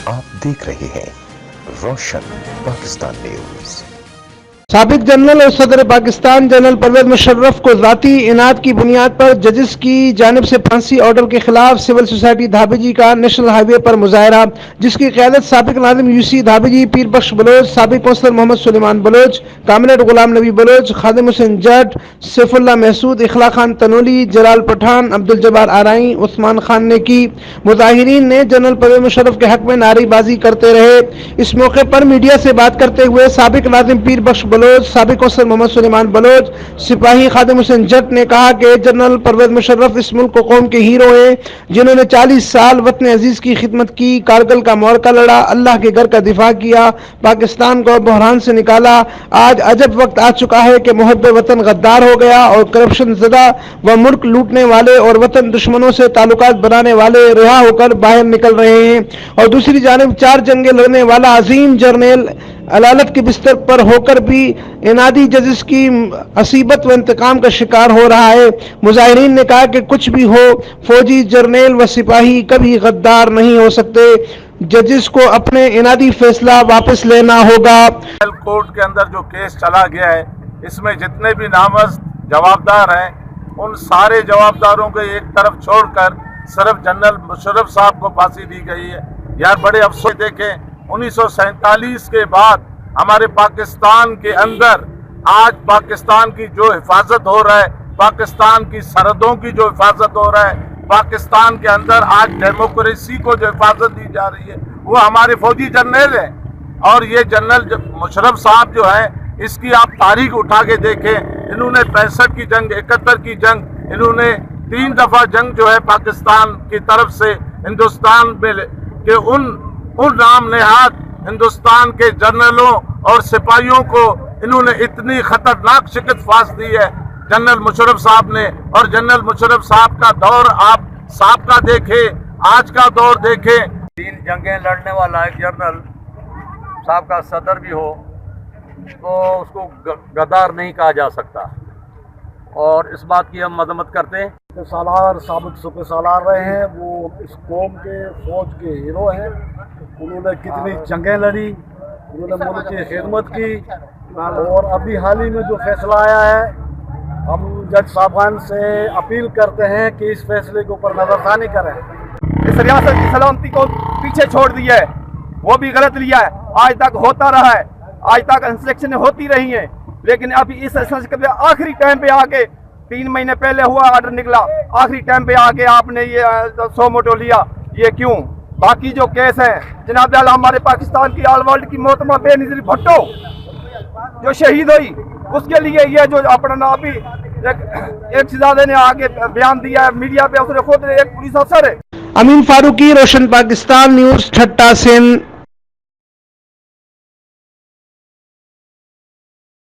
आप देख रहे हैं रोशन पाकिस्तान न्यूज। साबिक जनरल और सदर पाकिस्तान जनरल परवेज मुशर्रफ को ज़ाती इनाद की बुनियाद पर जजेस की जानिब से फांसी ऑर्डर के खिलाफ सिविल सोसाइटी धाबीजी का नेशनल हाईवे पर मुजाहरा, जिसकी क़यादत साबिक नाज़िम यूसी धाबीजी, पीर बख्श बलोच, साबिक councillor Mohammad Suleman Bloch, कामिनेट Ghulam Nabi Bloch, खादिम हुसैन जट, सैफुल्लाह महसूद, इखला खान तनोली, जलाल पठान, अब्दुल जब्बार आराई, उस्मान खान ने की। मुजाहिरीन ने जनरल परवेज मुशर्रफ के हक में नारेबाजी करते रहे। इस मौके पर मीडिया से बात करते हुए साबिक नाज़िम पीर बख्श बलोच, साबिक कौंसलर मोहम्मद सुलेमान बलोच, सिपाही खादिम हुसैन जट ने कहा कि जनरल परवेज मुशर्रफ इस मुल्क को कौम के हीरो हैं, जिन्होंने 40 साल वतन अजीज की खिदमत की, कारगिल का मोरका लड़ा, अल्लाह के घर का दिफा किया, पाकिस्तान को बहरान से निकाला। आज अजब वक्त आ चुका है कि मुहब्ब वतन गद्दार हो गया और करप्शन ज़दा व मुल्क लूटने वाले और वतन दुश्मनों से ताल्लुकात बनाने वाले रिहा होकर बाहर निकल रहे हैं। और दूसरी जानिब 4 जंगें लड़ने वाला अजीम जर्नल अदालत के बिस्तर पर होकर भी इनादी जजेस की असीबत व इंतकाम का शिकार हो रहा है। मुजाहिरीन ने कहा कि कुछ भी हो, फौजी, जर्नल व सिपाही कभी गद्दार नहीं हो सकते। जजेस को अपने इनादी फैसला वापस लेना होगा। कोर्ट के अंदर जो केस चला गया है, इसमें जितने भी नामजद जवाबदार हैं, उन सारे जवाबदारों को एक तरफ छोड़कर सिर्फ जनरल मुशर्रफ साहब को फांसी दी गई है। यार बड़े अफसोस, देखें 1947 के बाद हमारे पाकिस्तान के अंदर आज पाकिस्तान की जो हिफाजत हो रहा है, पाकिस्तान की सरहदों की जो हिफाजत हो रहा है, पाकिस्तान के अंदर आज डेमोक्रेसी को जो हिफाजत दी जा रही है, वो हमारे फौजी जर्नल हैं। और ये जनरल मुशर्रफ साहब जो है, इसकी आप तारीख उठा के देखें, इन्होंने 65 की जंग, 71 की जंग, इन्होंने 3 दफ़ा जंग जो है पाकिस्तान की तरफ से हिंदुस्तान में के उन नाम नेहाद हिंदुस्तान के जनरलों और सिपाहियों को इन्होंने इतनी खतरनाक शिकस्त फांस दी है जनरल मुशर्रफ साहब ने। और जनरल मुशर्रफ साहब का दौर आप साहब का देखें, आज का दौर देखें। 3 जंगें लड़ने वाला एक जनरल साहब का सदर भी हो तो उसको गद्दार नहीं कहा जा सकता, और इस बात की हम मजम्मत करते हैं। सालार साबिक सुपे सालार रहे हैं, वो इस कौम के फौज के हीरो हैं। उन्होंने कितनी जंगें लड़ी, उन्होंने मुल्क की खिदमत की। और अभी हाल ही में जो फैसला आया है, हम जज साहबान से अपील करते हैं कि इस फैसले के ऊपर नजरसानी करें। इस रियासत की सलामती को पीछे छोड़ दिया है, वो भी गलत लिया है। आज तक होता रहा है, आज तक इंस्ट्रक्शन होती रही हैं, लेकिन अभी इस आखिरी टाइम पे आके 3 महीने पहले हुआ ऑर्डर निकला, आखिरी टाइम पे आके आपने ये 100 मोटो लिया, ये क्यों? बाकी जो केस हैं जनाब आला, हमारे पाकिस्तान की ऑल वर्ल्ड की मोहतरमा बेनज़ीर भुट्टो जो शहीद हुई, उसके लिए ये जो अपना अभी एक शहजादे ने आगे बयान दिया है मीडिया पे, उसने खुद एक पुलिस अफसर है। अमीन फारूकी, रोशन पाकिस्तान न्यूज़, ठट्टा सिंध।